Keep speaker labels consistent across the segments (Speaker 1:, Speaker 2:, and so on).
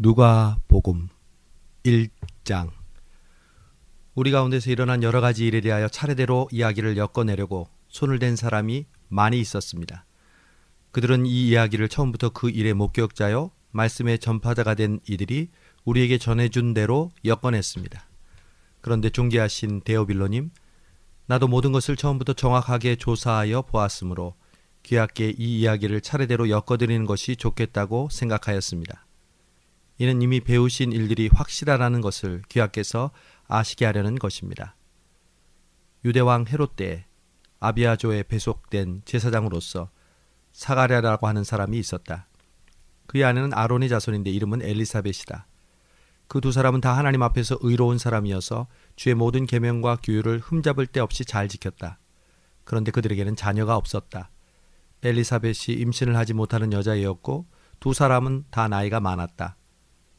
Speaker 1: 누가복음 1장. 우리 가운데서 일어난 여러 가지 일에 대하여 차례대로 이야기를 엮어내려고 손을 댄 사람이 많이 있었습니다. 그들은 이 이야기를 처음부터 그 일의 목격자요 말씀의 전파자가 된 이들이 우리에게 전해준 대로 엮어냈습니다. 그런데 존귀하신 데오빌로님, 나도 모든 것을 처음부터 정확하게 조사하여 보았으므로 귀하께 이 이야기를 차례대로 엮어드리는 것이 좋겠다고 생각하였습니다. 이는 이미 배우신 일들이 확실하다는 것을 귀하께서 아시게 하려는 것입니다. 유대왕 헤롯 때 아비아조에 배속된 제사장으로서 사가랴라고 하는 사람이 있었다. 그의 아내는 아론의 자손인데 이름은 엘리사벳이다. 그 두 사람은 다 하나님 앞에서 의로운 사람이어서 주의 모든 계명과 규율을 흠잡을 데 없이 잘 지켰다. 그런데 그들에게는 자녀가 없었다. 엘리사벳이 임신을 하지 못하는 여자이었고 두 사람은 다 나이가 많았다.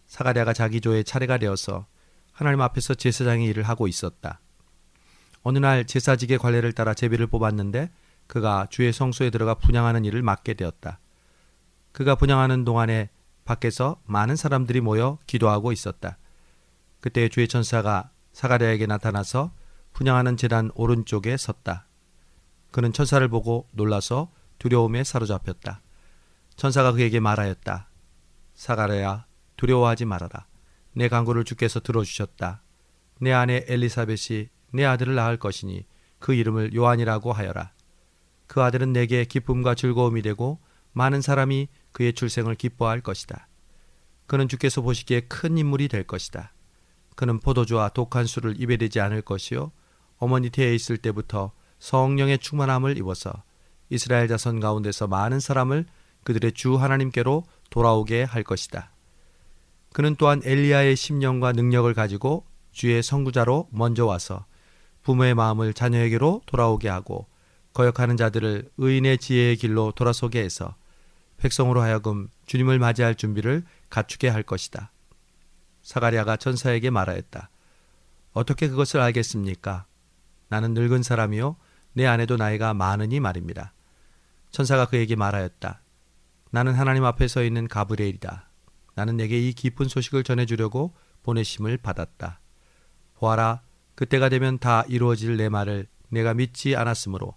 Speaker 1: 사가랴가 자기 조의 차례가 되어서 하나님 앞에서 제사장의 일을 하고 있었다. 어느 날 제사직의 관례를 따라 제비를 뽑았는데 그가 주의 성소에 들어가 분향하는 일을 맡게 되었다. 그가 분향하는 동안에 밖에서 많은 사람들이 모여 기도하고 있었다. 그때 주의 천사가 사가랴에게 나타나서 분향하는 제단 오른쪽에 섰다. 그는 천사를 보고 놀라서 두려움에 사로잡혔다. 천사가 그에게 말하였다. 사가랴야, 두려워하지 말아라. 내 간구를 주께서 들어주셨다. 내 아내 엘리사벳이 내 아들을 낳을 것이니 그 이름을 요한이라고 하여라. 그 아들은 내게 기쁨과 즐거움이 되고 많은 사람이 그의 출생을 기뻐할 것이다. 그는 주께서 보시기에 큰 인물이 될 것이다. 그는 포도주와 독한 술을 입에 대지 않을 것이요 어머니 태에 있을 때부터 성령의 충만함을 입어서 이스라엘 자손 가운데서 많은 사람을 그들의 주 하나님께로 돌아오게 할 것이다. 그는 또한 엘리야의 심령과 능력을 가지고 주의 선구자로 먼저 와서 부모의 마음을 자녀에게로 돌아오게 하고 거역하는 자들을 의인의 지혜의 길로 돌아서게 해서 백성으로 하여금 주님을 맞이할 준비를 갖추게 할 것이다. 사가랴가 천사에게 말하였다. 어떻게 그것을 알겠습니까? 나는 늙은 사람이요 내 아내도 나이가 많으니 말입니다. 천사가 그에게 말하였다. 나는 하나님 앞에 서 있는 가브리엘이다. 나는 내게 이 기쁜 소식을 전해주려고 보내심을 받았다. 보아라, 그때가 되면 다 이루어질 내 말을 내가 믿지 않았으므로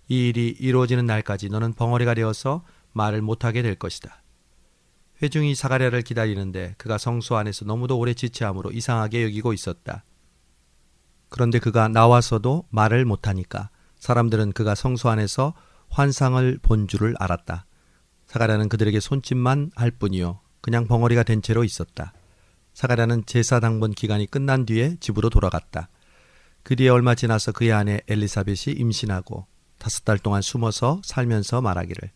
Speaker 1: 이 일이 이루어지는 날까지 너는 벙어리가 되어서 말을 못하게 될 것이다. 회중이 사가랴를 기다리는데 그가 성소 안에서 너무도 오래 지체함으로 이상하게 여기고 있었다. 그런데 그가 나와서도 말을 못하니까 사람들은 그가 성소 안에서 환상을 본 줄을 알았다. 사가랴는 그들에게 손짓만 할 뿐이요 그냥 벙어리가 된 채로 있었다. 사가랴는 제사 당번 기간이 끝난 뒤에 집으로 돌아갔다. 그 뒤에 얼마 지나서 그의 아내 엘리사벳이 임신하고 5달 동안 숨어서 살면서 말하기를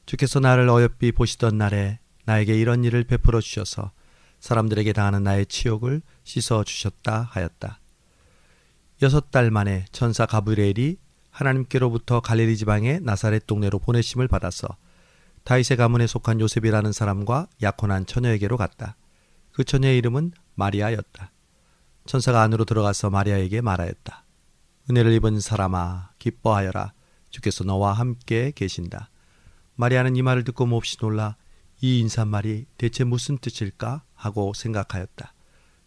Speaker 1: 주께서 나를 어여삐 보시던 날에 나에게 이런 일을 베풀어 주셔서 사람들에게 당하는 나의 치욕을 씻어 주셨다 하였다. 6달 만에 천사 가브리엘이 하나님께로부터 갈릴리 지방의 나사렛 동네로 보내심을 받아서 다윗의 가문에 속한 요셉이라는 사람과 약혼한 처녀에게로 갔다. 그 처녀의 이름은 마리아였다. 천사가 안으로 들어가서 마리아에게 말하였다. 은혜를 입은 사람아 기뻐하여라. 주께서 너와 함께 계신다. 마리아는 이 말을 듣고 몹시 놀라 이 인사말이 대체 무슨 뜻일까 하고 생각하였다.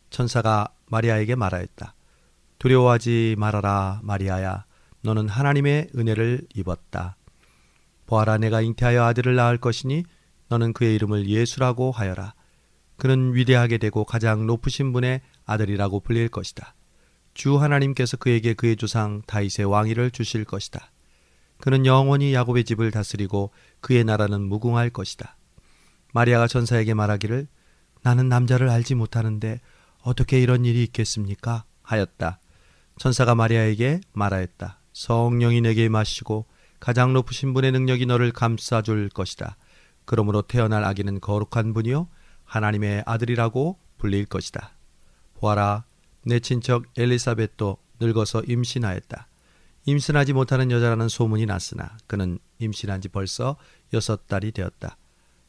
Speaker 1: 천사가 마리아에게 말하였다. 두려워하지 말아라 마리아야. 너는 하나님의 은혜를 입었다. 보아라, 내가 잉태하여 아들을 낳을 것이니 너는 그의 이름을 예수라고 하여라. 그는 위대하게 되고 가장 높으신 분의 아들이라고 불릴 것이다. 주 하나님께서 그에게 그의 조상 다윗의 왕위를 주실 것이다. 그는 영원히 야곱의 집을 다스리고 그의 나라는 무궁할 것이다. 마리아가 천사에게 말하기를 나는 남자를 알지 못하는데 어떻게 이런 일이 있겠습니까? 하였다. 천사가 마리아에게 말하였다. 성령이 내게 임하시고 가장 높으신 분의 능력이 너를 감싸줄 것이다. 그러므로 태어날 아기는 거룩한 분이요 하나님의 아들이라고 불릴 것이다. 보아라, 내 친척 엘리사벳도 늙어서 임신하였다. 임신하지 못하는 여자라는 소문이 났으나 그는 임신한 지 벌써 6달이 되었다.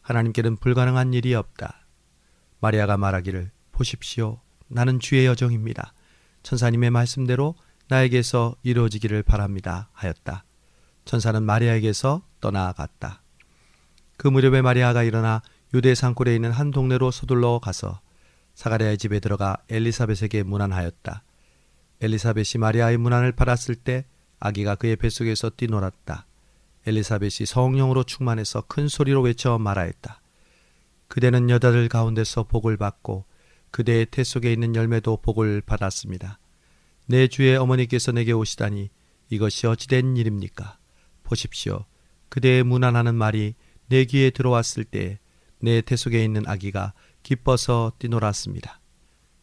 Speaker 1: 하나님께는 불가능한 일이 없다. 마리아가 말하기를 보십시오. 나는 주의 여종입니다. 천사님의 말씀대로 나에게서 이루어지기를 바랍니다. 하였다. 천사는 마리아에게서 떠나갔다. 그 무렵에 마리아가 일어나 유대 산골에 있는 한 동네로 서둘러 가서 사가랴의 집에 들어가 엘리사벳에게 문안하였다. 엘리사벳이 마리아의 문안을 받았을 때 아기가 그의 뱃속에서 뛰놀았다. 엘리사벳이 성령으로 충만해서 큰 소리로 외쳐 말하였다. 그대는 여자들 가운데서 복을 받고 그대의 태 속에 있는 열매도 복을 받았습니다. 내 주의 어머니께서 내게 오시다니 이것이 어찌된 일입니까? 보십시오. 그대의 문안하는 말이 내 귀에 들어왔을 때 내 태 속에 있는 아기가 기뻐서 뛰놀았습니다.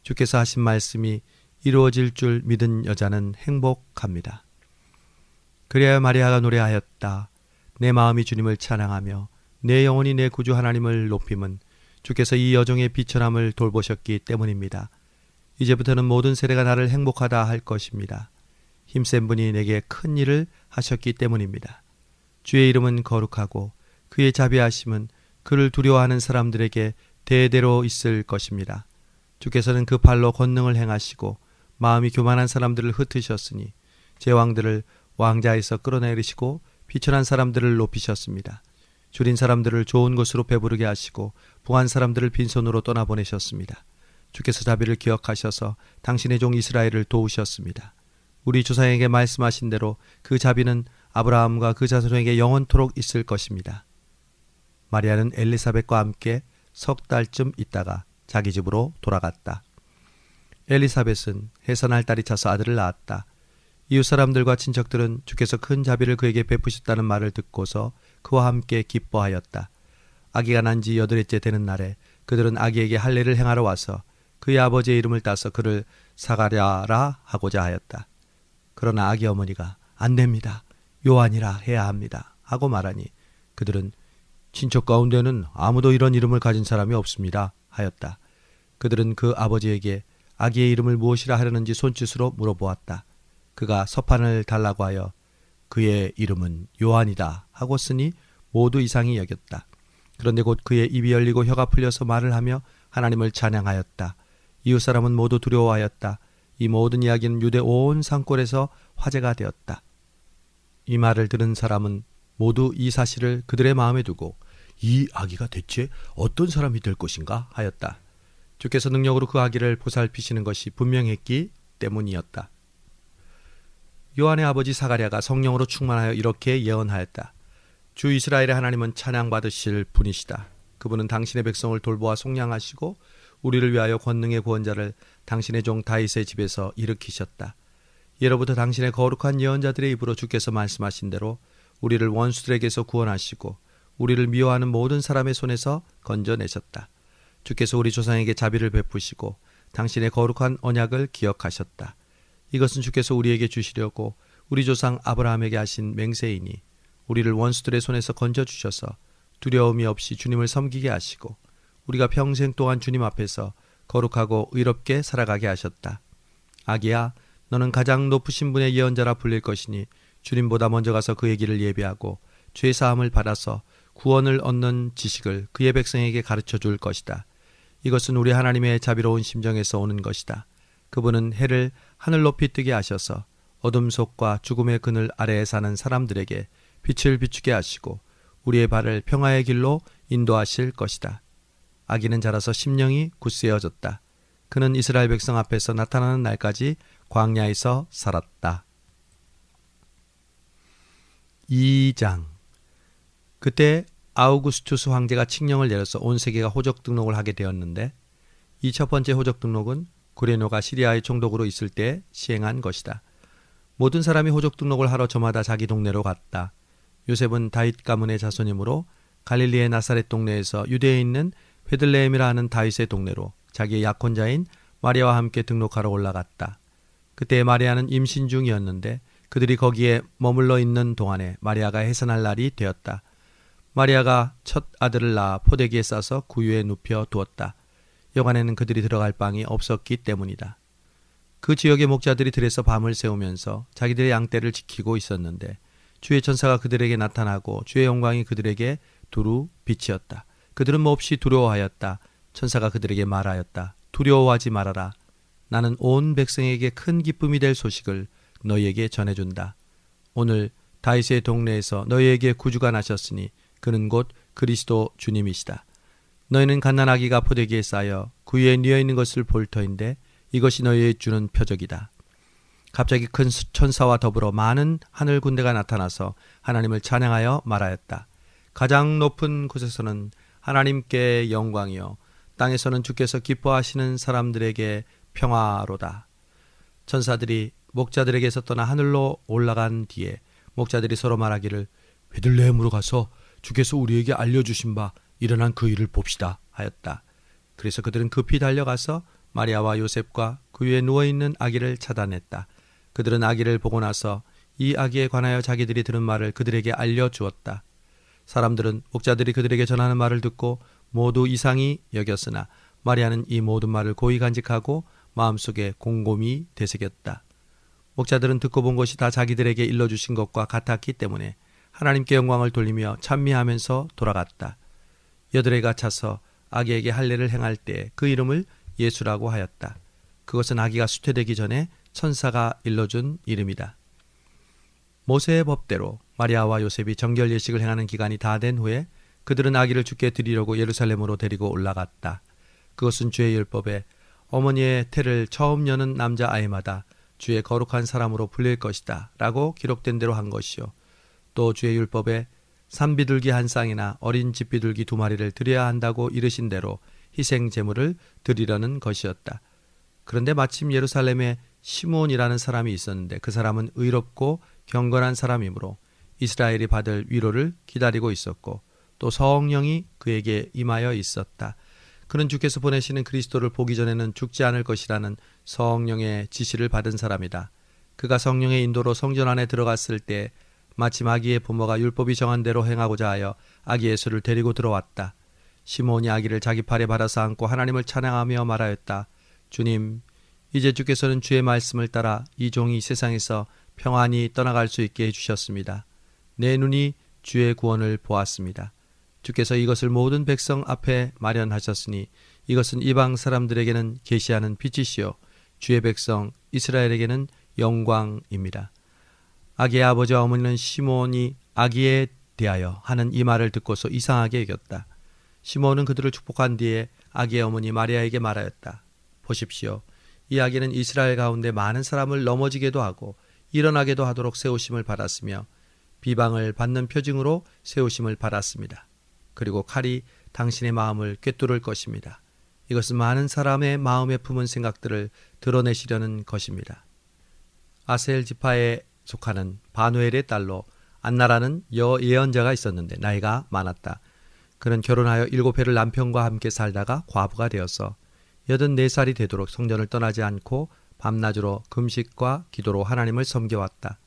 Speaker 1: 주께서 하신 말씀이 이루어질 줄 믿은 여자는 행복합니다. 그래야 마리아가 노래하였다. 내 마음이 주님을 찬양하며 내 영혼이 내 구주 하나님을 높임은 주께서 이 여종의 비천함을 돌보셨기 때문입니다. 이제부터는 모든 세대가 나를 행복하다 할 것입니다. 힘센 분이 내게 큰 일을 하셨기 때문입니다. 주의 이름은 거룩하고 그의 자비하심은 그를 두려워하는 사람들에게 대대로 있을 것입니다. 주께서는 그 팔로 권능을 행하시고 마음이 교만한 사람들을 흩으셨으니 제왕들을 왕자에서 끌어내리시고 비천한 사람들을 높이셨습니다. 줄인 사람들을 좋은 곳으로 배부르게 하시고 부한 사람들을 빈손으로 떠나보내셨습니다. 주께서 자비를 기억하셔서 당신의 종 이스라엘을 도우셨습니다. 우리 조상에게 말씀하신 대로 그 자비는 아브라함과 그 자손에게 영원토록 있을 것입니다. 마리아는 엘리사벳과 함께 석 달쯤 있다가 자기 집으로 돌아갔다. 엘리사벳은 해산할 딸이 차서 아들을 낳았다. 이웃 사람들과 친척들은 주께서 큰 자비를 그에게 베푸셨다는 말을 듣고서 그와 함께 기뻐하였다. 아기가 난 지 8일째 되는 날에 그들은 아기에게 할례를 행하러 와서 그의 아버지의 이름을 따서 그를 사가랴라 하고자 하였다. 그러나 아기 어머니가 안 됩니다. 요한이라 해야 합니다. 하고 말하니 그들은 친척 가운데는 아무도 이런 이름을 가진 사람이 없습니다. 하였다. 그들은 그 아버지에게 아기의 이름을 무엇이라 하려는지 손짓으로 물어보았다. 그가 서판을 달라고 하여 그의 이름은 요한이다 하고 쓰니 모두 이상히 여겼다. 그런데 곧 그의 입이 열리고 혀가 풀려서 말을 하며 하나님을 찬양하였다. 이웃 사람은 모두 두려워하였다. 이 모든 이야기는 유대 온 산골에서 화제가 되었다. 이 말을 들은 사람은 모두 이 사실을 그들의 마음에 두고 이 아기가 대체 어떤 사람이 될 것인가 하였다. 주께서 능력으로 그 아기를 보살피시는 것이 분명했기 때문이었다. 요한의 아버지 사가랴가 성령으로 충만하여 이렇게 예언하였다. 주 이스라엘의 하나님은 찬양받으실 분이시다. 그분은 당신의 백성을 돌보아 속량하시고 우리를 위하여 권능의 구원자를 당신의 종 다윗의 집에서 일으키셨다. 예로부터 당신의 거룩한 예언자들의 입으로 주께서 말씀하신 대로 우리를 원수들에게서 구원하시고 우리를 미워하는 모든 사람의 손에서 건져내셨다. 주께서 우리 조상에게 자비를 베푸시고 당신의 거룩한 언약을 기억하셨다. 이것은 주께서 우리에게 주시려고 우리 조상 아브라함에게 하신 맹세이니 우리를 원수들의 손에서 건져주셔서 두려움이 없이 주님을 섬기게 하시고 우리가 평생 동안 주님 앞에서 거룩하고 의롭게 살아가게 하셨다. 아기야, 너는 가장 높으신 분의 예언자라 불릴 것이니 주님보다 먼저 가서 그의 길을 예비하고 죄사함을 받아서 구원을 얻는 지식을 그의 백성에게 가르쳐 줄 것이다. 이것은 우리 하나님의 자비로운 심정에서 오는 것이다. 그분은 해를 하늘 높이 뜨게 하셔서 어둠 속과 죽음의 그늘 아래에 사는 사람들에게 빛을 비추게 하시고 우리의 발을 평화의 길로 인도하실 것이다. 아기는 자라서 심령이 굳세어졌다. 그는 이스라엘 백성 앞에서 나타나는 날까지 광야에서 살았다. 2장. 그때 아우구스투스 황제가 칙령을 내려서 온 세계가 호적 등록을 하게 되었는데 이 첫 번째 호적 등록은 구레노가 시리아의 총독으로 있을 때 시행한 것이다. 모든 사람이 호적 등록을 하러 저마다 자기 동네로 갔다. 요셉은 다윗 가문의 자손이므로 갈릴리의 나사렛 동네에서 유대에 있는 베들레헴이라 하는 다윗의 동네로 자기의 약혼자인 마리아와 함께 등록하러 올라갔다. 그때 마리아는 임신 중이었는데 그들이 거기에 머물러 있는 동안에 마리아가 해산할 날이 되었다. 마리아가 첫 아들을 낳아 포대기에 싸서 구유에 눕혀 두었다. 여간에는 그들이 들어갈 방이 없었기 때문이다. 그 지역의 목자들이 들에서 밤을 새우면서 자기들의 양떼를 지키고 있었는데 주의 천사가 그들에게 나타나고 주의 영광이 그들에게 두루 빛이었다. 그들은 몹시 두려워하였다. 천사가 그들에게 말하였다. 두려워하지 말아라. 나는 온 백성에게 큰 기쁨이 될 소식을 너희에게 전해준다. 오늘 다윗의 동네에서 너희에게 구주가 나셨으니 그는 곧 그리스도 주님이시다. 너희는 갓난아기가 포대기에 쌓여 그 위에 뉘어 있는 것을 볼 터인데 이것이 너희의 주는 표적이다. 갑자기 큰 천사와 더불어 많은 하늘 군대가 나타나서 하나님을 찬양하여 말하였다. 가장 높은 곳에서는 하나님께 영광이요 땅에서는 주께서 기뻐하시는 사람들에게 평화로다. 천사들이 목자들에게서 떠나 하늘로 올라간 뒤에 목자들이 서로 말하기를 베들레헴으로 가서 주께서 우리에게 알려주신 바 일어난 그 일을 봅시다 하였다. 그래서 그들은 급히 달려가서 마리아와 요셉과 그 위에 누워있는 아기를 찾아냈다. 그들은 아기를 보고 나서 이 아기에 관하여 자기들이 들은 말을 그들에게 알려주었다. 사람들은 목자들이 그들에게 전하는 말을 듣고 모두 이상히 여겼으나 마리아는 이 모든 말을 고이 간직하고 마음속에 곰곰이 되새겼다. 목자들은 듣고 본 것이 다 자기들에게 일러주신 것과 같았기 때문에 하나님께 영광을 돌리며 찬미하면서 돌아갔다. 여드레가 차서 아기에게 할례를 행할 때 그 이름을 예수라고 하였다. 그것은 아기가 수태되기 전에 천사가 일러준 이름이다. 모세의 법대로 마리아와 요셉이 정결 예식을 행하는 기간이 다 된 후에 그들은 아기를 주께 드리려고 예루살렘으로 데리고 올라갔다. 그것은 주의 율법에 어머니의 태를 처음 여는 남자아이마다 주의 거룩한 사람으로 불릴 것이다 라고 기록된 대로 한 것이요. 또 주의 율법에 산비둘기 한 쌍이나 어린 집비둘기 2마리를 드려야 한다고 이르신 대로 희생 제물을 드리려는 것이었다. 그런데 마침 예루살렘에 시므온이라는 사람이 있었는데 그 사람은 의롭고 경건한 사람이므로 이스라엘이 받을 위로를 기다리고 있었고 또 성령이 그에게 임하여 있었다. 그는 주께서 보내시는 그리스도를 보기 전에는 죽지 않을 것이라는 성령의 지시를 받은 사람이다. 그가 성령의 인도로 성전 안에 들어갔을 때 마침 아기의 부모가 율법이 정한 대로 행하고자 하여 아기 예수를 데리고 들어왔다. 시므온이 아기를 자기 팔에 받아서 안고 하나님을 찬양하며 말하였다. 주님, 이제 주께서는 주의 말씀을 따라 이 종이 세상에서 평안히 떠나갈 수 있게 해주셨습니다. 내 눈이 주의 구원을 보았습니다. 주께서 이것을 모든 백성 앞에 마련하셨으니 이것은 이방 사람들에게는 계시하는 빛이시요 주의 백성 이스라엘에게는 영광입니다. 아기의 아버지와 어머니는 시므온이 아기에 대하여 하는 이 말을 듣고서 이상하게 여겼다. 시므온은 그들을 축복한 뒤에 아기의 어머니 마리아에게 말하였다. 보십시오. 이 아기는 이스라엘 가운데 많은 사람을 넘어지게도 하고 일어나게도 하도록 세우심을 받았으며 비방을 받는 표징으로 세우심을 받았습니다. 그리고 칼이 당신의 마음을 꿰뚫을 것입니다. 이것은 많은 사람의 마음에 품은 생각들을 드러내시려는 것입니다. 아셀 지파에 속하는 바누엘의 딸로 안나라는 예언자가 있었는데 나이가 많았다. 그는 결혼하여 7해를 남편과 함께 살다가 과부가 되어서 84살이 되도록 성전을 떠나지 않고 밤낮으로 금식과 기도로 하나님을 섬겨왔다.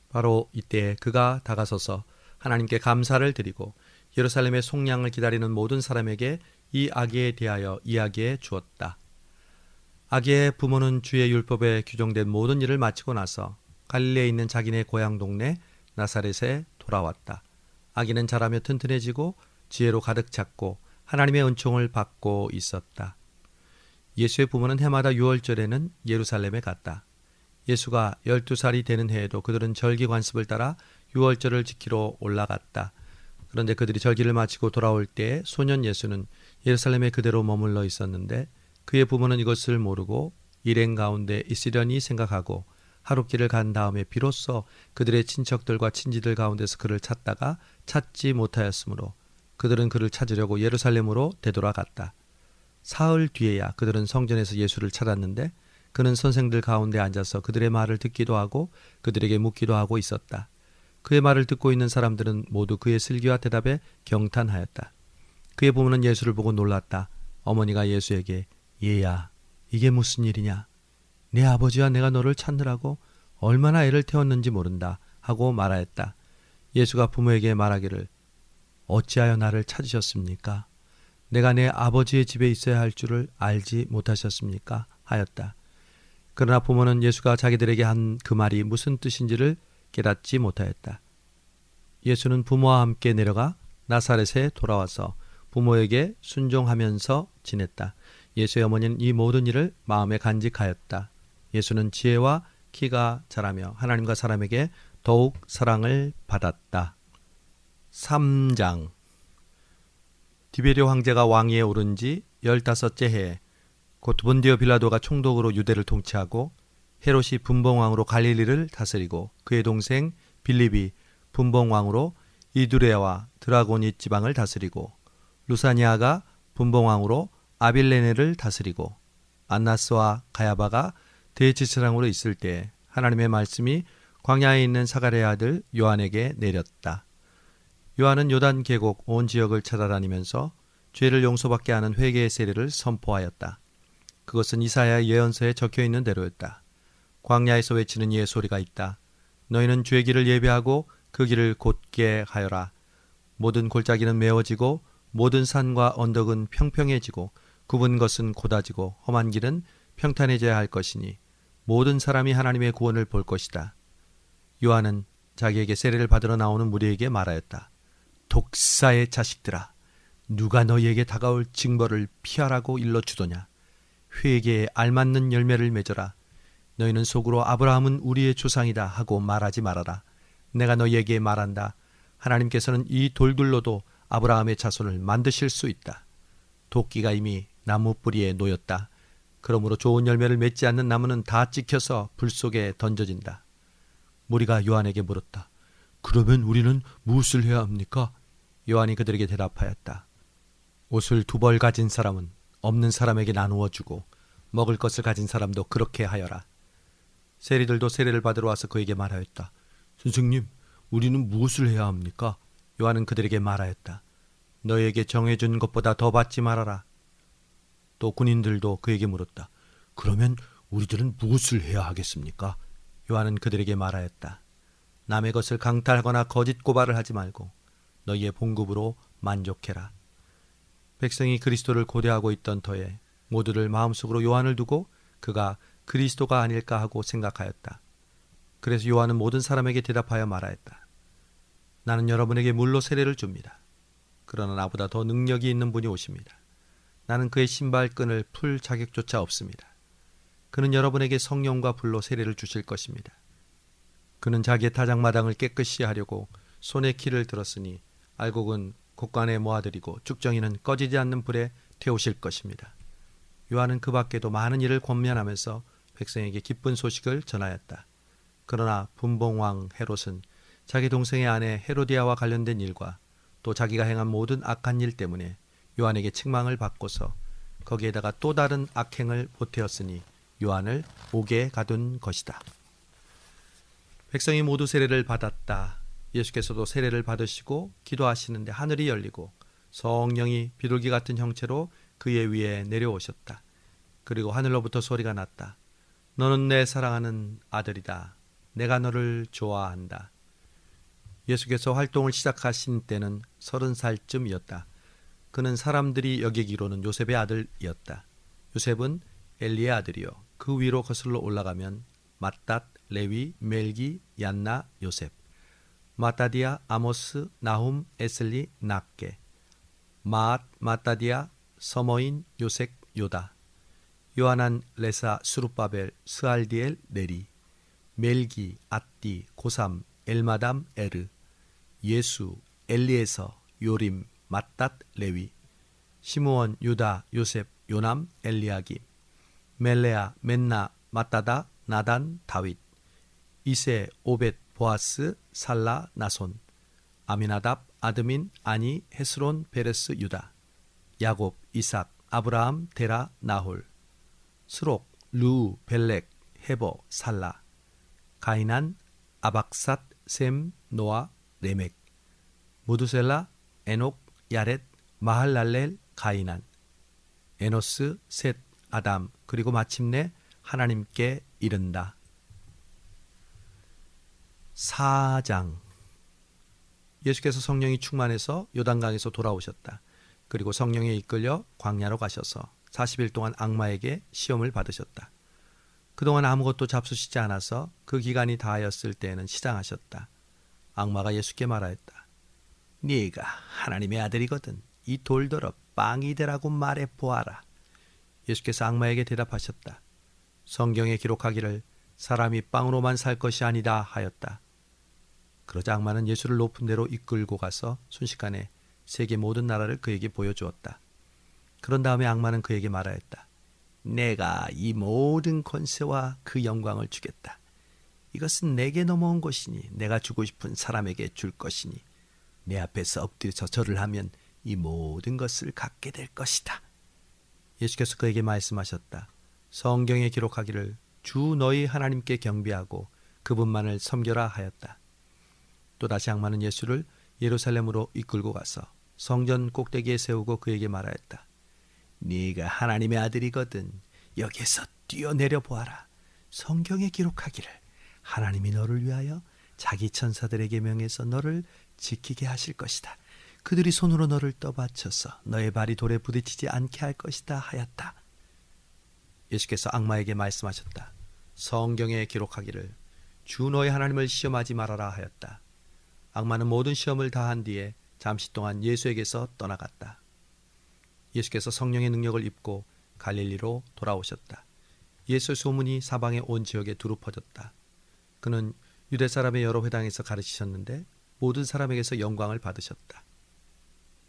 Speaker 1: 바로 이때 그가 다가서서 하나님께 감사를 드리고 예루살렘의 속량을 기다리는 모든 사람에게 이 아기에 대하여 이야기해 주었다. 아기의 부모는 주의 율법에 규정된 모든 일을 마치고 나서 갈릴리에 있는 자기네 고향 동네 나사렛에 돌아왔다. 아기는 자라며 튼튼해지고 지혜로 가득 찼고 하나님의 은총을 받고 있었다. 예수의 부모는 해마다 6월절에는 예루살렘에 갔다. 예수가 12살이 되는 해에도 그들은 절기 관습을 따라 6월절을 지키러 올라갔다. 그런데 그들이 절기를 마치고 돌아올 때 소년 예수는 예루살렘에 그대로 머물러 있었는데 그의 부모는 이것을 모르고 일행 가운데 있으려니 생각하고 하룻길을 간 다음에 비로소 그들의 친척들과 친지들 가운데서 그를 찾다가 찾지 못하였으므로 그들은 그를 찾으려고 예루살렘으로 되돌아갔다. 사흘 뒤에야 그들은 성전에서 예수를 찾았는데 그는 선생들 가운데 앉아서 그들의 말을 듣기도 하고 그들에게 묻기도 하고 있었다. 그의 말을 듣고 있는 사람들은 모두 그의 슬기와 대답에 경탄하였다. 그의 부모는 예수를 보고 놀랐다. 어머니가 예수에게 얘야, 이게 무슨 일이냐? 내 아버지와 내가 너를 찾느라고 얼마나 애를 태웠는지 모른다 하고 말하였다. 예수가 부모에게 말하기를 어찌하여 나를 찾으셨습니까? 내가 내 아버지의 집에 있어야 할 줄을 알지 못하셨습니까? 하였다. 그러나 부모는 예수가 자기들에게 한 그 말이 무슨 뜻인지를 깨닫지 못하였다. 예수는 부모와 함께 내려가 나사렛에 돌아와서 부모에게 순종하면서 지냈다. 예수의 어머니는 이 모든 일을 마음에 간직하였다. 예수는 지혜와 키가 자라며 하나님과 사람에게 더욱 사랑을 받았다. 3장 디베리오 황제가 왕위에 오른 지 15째 해에 곧 본디오 빌라도가 총독으로 유대를 통치하고 헤롯이 분봉왕으로 갈릴리를 다스리고 그의 동생 빌립이 분봉왕으로 이두레아와 드라고니 지방을 다스리고 루사니아가 분봉왕으로 아빌레네를 다스리고 안나스와 가야바가 대지사장으로 있을 때 하나님의 말씀이 광야에 있는 사가랴의 아들 요한에게 내렸다. 요한은 요단 계곡 온 지역을 찾아다니면서 죄를 용서받게 하는 회개의 세례를 선포하였다. 그것은 이사야 예언서에 적혀있는 대로였다. 광야에서 외치는 이의 소리가 있다. 너희는 죄 길을 예배하고 그 길을 곧게 하여라. 모든 골짜기는 메워지고 모든 산과 언덕은 평평해지고 굽은 것은 곧아지고 험한 길은 평탄해져야 할 것이니 모든 사람이 하나님의 구원을 볼 것이다. 요한은 자기에게 세례를 받으러 나오는 무리에게 말하였다. 독사의 자식들아, 누가 너희에게 다가올 징벌을 피하라고 일러주더냐. 회개에 알맞는 열매를 맺어라. 너희는 속으로 아브라함은 우리의 조상이다 하고 말하지 말아라. 내가 너희에게 말한다. 하나님께서는 이 돌들로도 아브라함의 자손을 만드실 수 있다. 도끼가 이미 나무 뿌리에 놓였다. 그러므로 좋은 열매를 맺지 않는 나무는 다 찍혀서 불 속에 던져진다. 무리가 요한에게 물었다. 그러면 우리는 무엇을 해야 합니까? 요한이 그들에게 대답하였다. 옷을 2벌 가진 사람은 없는 사람에게 나누어 주고 먹을 것을 가진 사람도 그렇게 하여라. 세리들도 세례를 받으러 와서 그에게 말하였다. 선생님, 우리는 무엇을 해야 합니까? 요한은 그들에게 말하였다. 너희에게 정해준 것보다 더 받지 말아라. 또 군인들도 그에게 물었다. 그러면 우리들은 무엇을 해야 하겠습니까? 요한은 그들에게 말하였다. 남의 것을 강탈하거나 거짓 고발을 하지 말고 너희의 봉급으로 만족해라. 백성이 그리스도를 고대하고 있던 터에 모두를 마음속으로 요한을 두고 그가 그리스도가 아닐까 하고 생각하였다. 그래서 요한은 모든 사람에게 대답하여 말하였다. 나는 여러분에게 물로 세례를 줍니다. 그러나 나보다 더 능력이 있는 분이 오십니다. 나는 그의 신발끈을 풀 자격조차 없습니다. 그는 여러분에게 성령과 불로 세례를 주실 것입니다. 그는 자기의 타작마당을 깨끗이 하려고 손에 키를 들었으니 알곡은 곡간에 모아들이고 쭉정이는 꺼지지 않는 불에 태우실 것입니다. 요한은 그 밖에도 많은 일을 권면하면서 백성에게 기쁜 소식을 전하였다. 그러나 분봉왕 헤롯은 자기 동생의 아내 헤로디아와 관련된 일과 또 자기가 행한 모든 악한 일 때문에 요한에게 책망을 받고서 거기에다가 또 다른 악행을 보태었으니 요한을 옥에 가둔 것이다. 백성이 모두 세례를 받았다. 예수께서도 세례를 받으시고 기도하시는데 하늘이 열리고 성령이 비둘기 같은 형체로 그의 위에 내려오셨다. 그리고 하늘로부터 소리가 났다. 너는 내 사랑하는 아들이다. 내가 너를 좋아한다. 예수께서 활동을 시작하신 때는 30살쯤이었다. 그는 사람들이 여기기로는 요셉의 아들이었다. 요셉은 엘리의 아들이요. 그 위로 거슬러 올라가면 맏닷, 레위, 멜기, 얀나, 요셉, 마따디아, 아모스, 나훔, 에슬리, 낫게, 마앗, 마따디아, 서머인, 요색, 요다, 요하난, 레사, 수룹바벨, 스알디엘, 네리, 멜기, 앗디, 고삼, 엘마담, 에르, 예수, 엘리에서, 요림, 맏닷, 레위, 시므온, 유다, 요셉, 요남, 엘리야김, 멜레아, 맨나, 마따다, 나단, 다윗, 이세, 오벳, 보아스, 살라, 나손, 아미나답, 아드민, 아니, 헤스론, 베레스, 유다, 야곱, 이삭, 아브라함, 데라, 나홀, 스록, 루, 벨렉, 헤버, 살라, 가이난, 아박삿, 셈, 노아, 레멕, 무두셀라, 에녹, 야렛, 마할랄렐, 가이난, 에노스, 셋, 아담, 그리고 마침내 하나님께 이른다. 4장. 예수께서 성령이 충만해서 요단강에서 돌아오셨다. 그리고 성령에 이끌려 광야로 가셔서 40일 동안 악마에게 시험을 받으셨다. 그동안 아무것도 잡수시지 않아서 그 기간이 다하였을 때에는 시장하셨다. 악마가 예수께 말하였다. 네가 하나님의 아들이거든 이 돌더러 빵이 되라고 말해 보아라. 예수께서 악마에게 대답하셨다. 성경에 기록하기를 사람이 빵으로만 살 것이 아니다 하였다. 그러자 악마는 예수를 높은 데로 이끌고 가서 순식간에 세계 모든 나라를 그에게 보여주었다. 그런 다음에 악마는 그에게 말하였다. 내가 이 모든 권세와 그 영광을 주겠다. 이것은 내게 넘어온 것이니 내가 주고 싶은 사람에게 줄 것이니 내 앞에서 엎드려서 절을 하면 이 모든 것을 갖게 될 것이다. 예수께서 그에게 말씀하셨다. 성경에 기록하기를 주 너희 하나님께 경배하고 그분만을 섬겨라 하였다. 또다시 악마는 예수를 예루살렘으로 이끌고 가서 성전 꼭대기에 세우고 그에게 말하였다. 네가 하나님의 아들이거든 여기에서 뛰어내려 보아라. 성경에 기록하기를 하나님이 너를 위하여 자기 천사들에게 명해서 너를 지키게 하실 것이다. 그들이 손으로 너를 떠받쳐서 너의 발이 돌에 부딪히지 않게 할 것이다 하였다. 예수께서 악마에게 말씀하셨다. 성경에 기록하기를 주 너의 하나님을 시험하지 말아라 하였다. 악마는 모든 시험을 다한 뒤에 잠시 동안 예수에게서 떠나갔다. 예수께서 성령의 능력을 입고 갈릴리로 돌아오셨다. 예수의 소문이 사방의 온 지역에 두루 퍼졌다. 그는 유대 사람의 여러 회당에서 가르치셨는데 모든 사람에게서 영광을 받으셨다.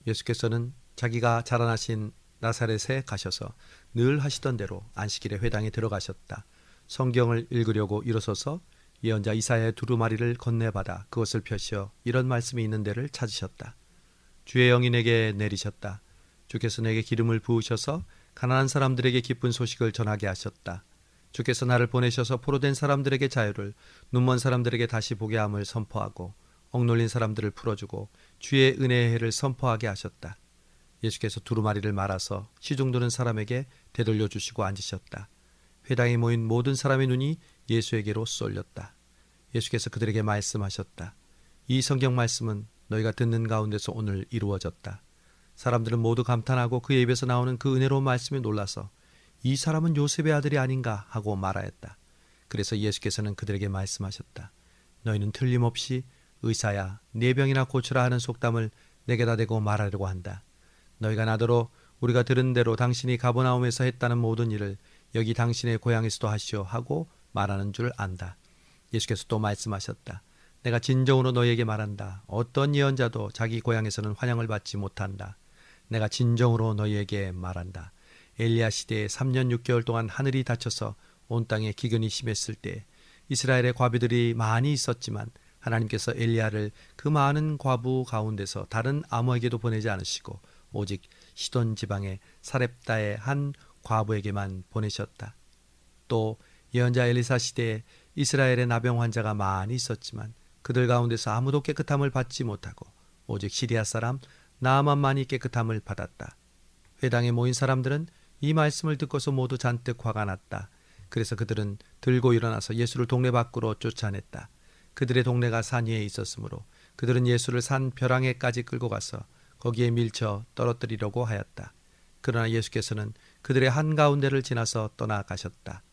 Speaker 1: 예수께서는 자기가 자라나신 나사렛에 가셔서 늘 하시던 대로 안식일에 회당에 들어가셨다. 성경을 읽으려고 일어서서 예언자 이사야의 두루마리를 건네받아 그것을 펴시어 이런 말씀이 있는 데를 찾으셨다. 주의 영이 내게 내리셨다. 주께서 내게 기름을 부으셔서 가난한 사람들에게 기쁜 소식을 전하게 하셨다. 주께서 나를 보내셔서 포로된 사람들에게 자유를, 눈먼 사람들에게 다시 보게 함을 선포하고 억눌린 사람들을 풀어주고 주의 은혜의 해를 선포하게 하셨다. 예수께서 두루마리를 말아서 시중 드는 사람에게 되돌려 주시고 앉으셨다. 회당에 모인 모든 사람의 눈이 예수에게로 쏠렸다. 예수께서 그들에게 말씀하셨다. 이 성경 말씀은 너희가 듣는 가운데서 오늘 이루어졌다. 사람들은 모두 감탄하고 그의 입에서 나오는 그 은혜로운 말씀에 놀라서 이 사람은 요셉의 아들이 아닌가 하고 말하였다. 그래서 예수께서는 그들에게 말씀하셨다. 너희는 틀림없이 의사야 네 병이나 고치라 하는 속담을 내게다 대고 말하려고 한다. 너희가 나더러 우리가 들은 대로 당신이 가버나움에서 했다는 모든 일을 여기 당신의 고향에서도 하시오 하고 말하는 줄 안다. 예수께서 또 말씀하셨다. 내가 진정으로 너희에게 말한다. 어떤 예언자도 자기 고향에서는 환영을 받지 못한다. 내가 진정으로 너희에게 말한다. 엘리야 시대에 3년 6개월 동안 하늘이 닫혀서 온 땅에 기근이 심했을 때 이스라엘의 과부들이 많이 있었지만 하나님께서 엘리야를 그 많은 과부 가운데서 다른 아무에게도 보내지 않으시고 오직 시돈 지방의 사렙다의 한 과부에게만 보내셨다. 또 예언자 엘리사 시대에 이스라엘의 나병 환자가 많이 있었지만 그들 가운데서 아무도 깨끗함을 받지 못하고 오직 시리아 사람 나아만만이 깨끗함을 받았다. 회당에 모인 사람들은 이 말씀을 듣고서 모두 잔뜩 화가 났다. 그래서 그들은 들고 일어나서 예수를 동네 밖으로 쫓아냈다. 그들의 동네가 산 위에 있었으므로 그들은 예수를 산 벼랑에까지 끌고 가서 거기에 밀쳐 떨어뜨리려고 하였다. 그러나 예수께서는 그들의 한가운데를 지나서 떠나가셨다.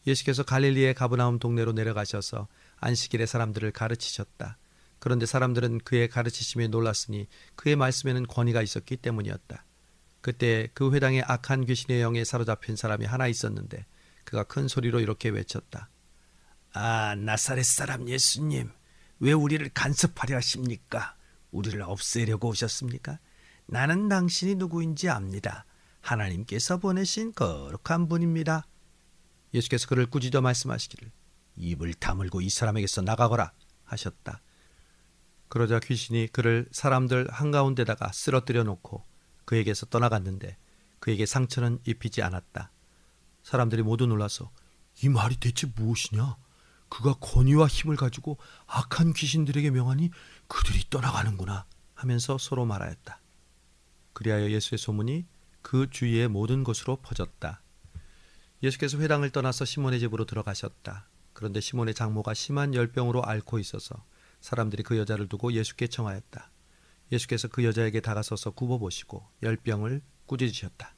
Speaker 1: 예수께서 갈릴리의 가버나움 동네로 내려가셔서 안식일에 사람들을 가르치셨다. 그런데 사람들은 그의 가르치심에 놀랐으니 그의 말씀에는 권위가 있었기 때문이었다. 그때 그 회당에 악한 귀신의 영에 사로잡힌 사람이 하나 있었는데 그가 큰 소리로 이렇게 외쳤다. 아, 나사렛 사람 예수님, 왜 우리를 간섭하려 하십니까? 우리를 없애려고 오셨습니까? 나는 당신이 누구인지 압니다. 하나님께서 보내신 거룩한 분입니다. 예수께서 그를 꾸짖어 말씀하시기를 입을 다물고 이 사람에게서 나가거라 하셨다. 그러자 귀신이 그를 사람들 한가운데다가 쓰러뜨려 놓고 그에게서 떠나갔는데 그에게 상처는 입히지 않았다. 사람들이 모두 놀라서 이 말이 대체 무엇이냐? 그가 권위와 힘을 가지고 악한 귀신들에게 명하니 그들이 떠나가는구나 하면서 서로 말하였다. 그리하여 예수의 소문이 그 주위의 모든 곳으로 퍼졌다. 예수께서 회당을 떠나서 시몬의 집으로 들어가셨다. 그런데 시몬의 장모가 심한 열병으로 앓고 있어서 사람들이 그 여자를 두고 예수께 청하였다. 예수께서 그 여자에게 다가서서 굽어보시고 열병을 꾸짖으셨다.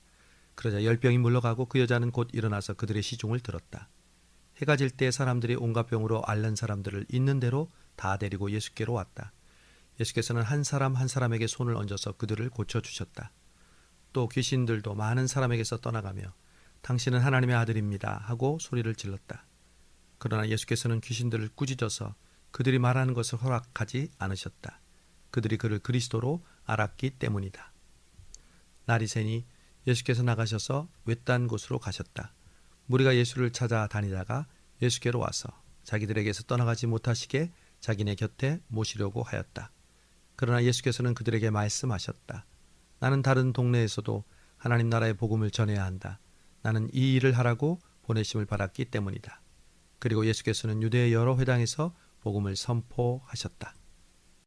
Speaker 1: 그러자 열병이 물러가고 그 여자는 곧 일어나서 그들의 시중을 들었다. 해가 질 때 사람들이 온갖 병으로 앓는 사람들을 있는 대로 다 데리고 예수께로 왔다. 예수께서는 한 사람 한 사람에게 손을 얹어서 그들을 고쳐주셨다. 또 귀신들도 많은 사람에게서 떠나가며 당신은 하나님의 아들입니다 하고 소리를 질렀다. 그러나 예수께서는 귀신들을 꾸짖어서 그들이 말하는 것을 허락하지 않으셨다. 그들이 그를 그리스도로 알았기 때문이다. 날이 새니 예수께서 나가셔서 외딴 곳으로 가셨다. 무리가 예수를 찾아 다니다가 예수께로 와서 자기들에게서 떠나가지 못하시게 자기네 곁에 모시려고 하였다. 그러나 예수께서는 그들에게 말씀하셨다. 나는 다른 동네에서도 하나님 나라의 복음을 전해야 한다. 나는 이 일을 하라고 보내심을 받았기 때문이다. 그리고 예수께서는 유대의 여러 회당에서 복음을 선포하셨다.